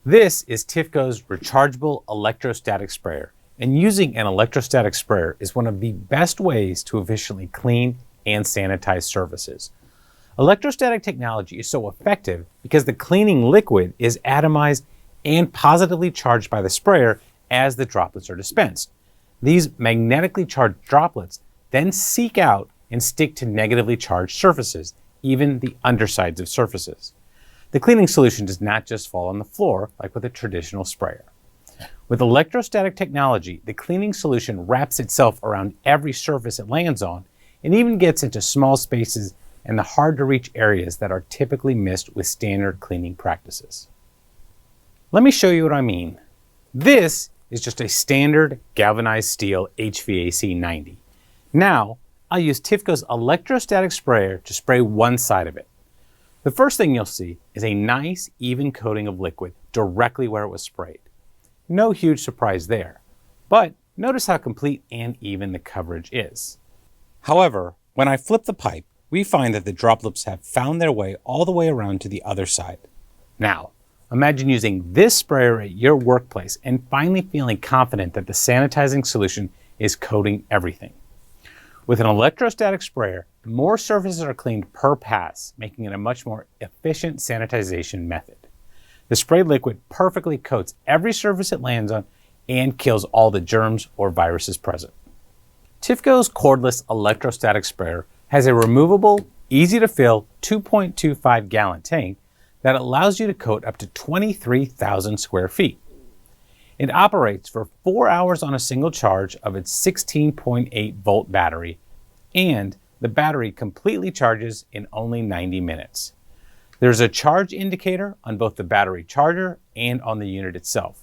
This is Tifco's rechargeable electrostatic sprayer, and using an electrostatic sprayer is one of the best ways to efficiently clean and sanitize surfaces. Electrostatic technology is so effective because the cleaning liquid is atomized and positively charged by the sprayer as the droplets are dispensed. These magnetically charged droplets then seek out and stick to negatively charged surfaces, even the undersides of surfaces. The cleaning solution does not just fall on the floor like with a traditional sprayer. With electrostatic technology, the cleaning solution wraps itself around every surface it lands on and even gets into small spaces and the hard-to-reach areas that are typically missed with standard cleaning practices. Let me show you what I mean. This is just a standard galvanized steel HVAC 90. Now, I'll use Tifco's electrostatic sprayer to spray one side of it. The first thing you'll see is a nice, even coating of liquid directly where it was sprayed. No huge surprise there, but notice how complete and even the coverage is. However, when I flip the pipe, we find that the droplets have found their way all the way around to the other side. Now, imagine using this sprayer at your workplace and finally feeling confident that the sanitizing solution is coating everything. With an electrostatic sprayer, more surfaces are cleaned per pass, making it a much more efficient sanitization method. The sprayed liquid perfectly coats every surface it lands on and kills all the germs or viruses present. Tifco's cordless electrostatic sprayer has a removable, easy-to-fill 2.25 gallon tank that allows you to coat up to 23,000 square feet. It operates for 4 hours on a single charge of its 16.8 volt battery, and the battery completely charges in only 90 minutes. There's a charge indicator on both the battery charger and on the unit itself.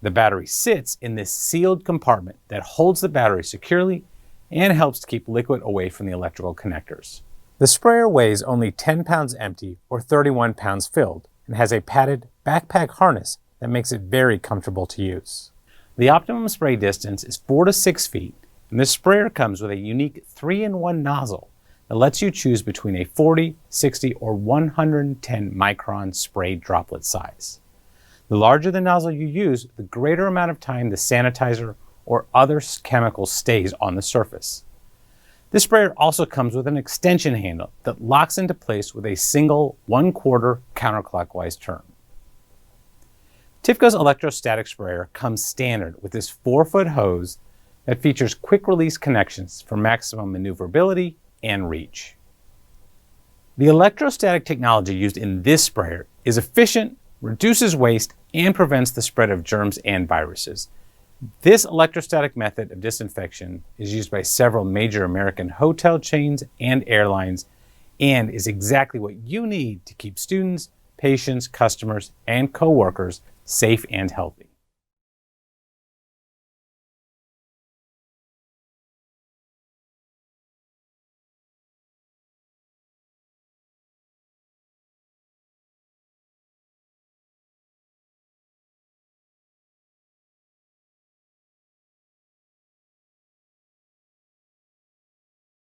The battery sits in this sealed compartment that holds the battery securely and helps to keep liquid away from the electrical connectors. The sprayer weighs only 10 pounds empty or 31 pounds filled and has a padded backpack harness that makes it very comfortable to use. The optimum spray distance is 4 to 6 feet, and this sprayer comes with a unique 3-in-1 nozzle that lets you choose between a 40, 60, or 110 micron spray droplet size. The larger the nozzle you use, the greater amount of time the sanitizer or other chemical stays on the surface. This sprayer also comes with an extension handle that locks into place with a single 1/4 counterclockwise turn. Tifco's electrostatic sprayer comes standard with this 4-foot hose that features quick release connections for maximum maneuverability and reach. The electrostatic technology used in this sprayer is efficient, reduces waste, and prevents the spread of germs and viruses. This electrostatic method of disinfection is used by several major American hotel chains and airlines and is exactly what you need to keep students, patients, customers, and coworkers safe and healthy.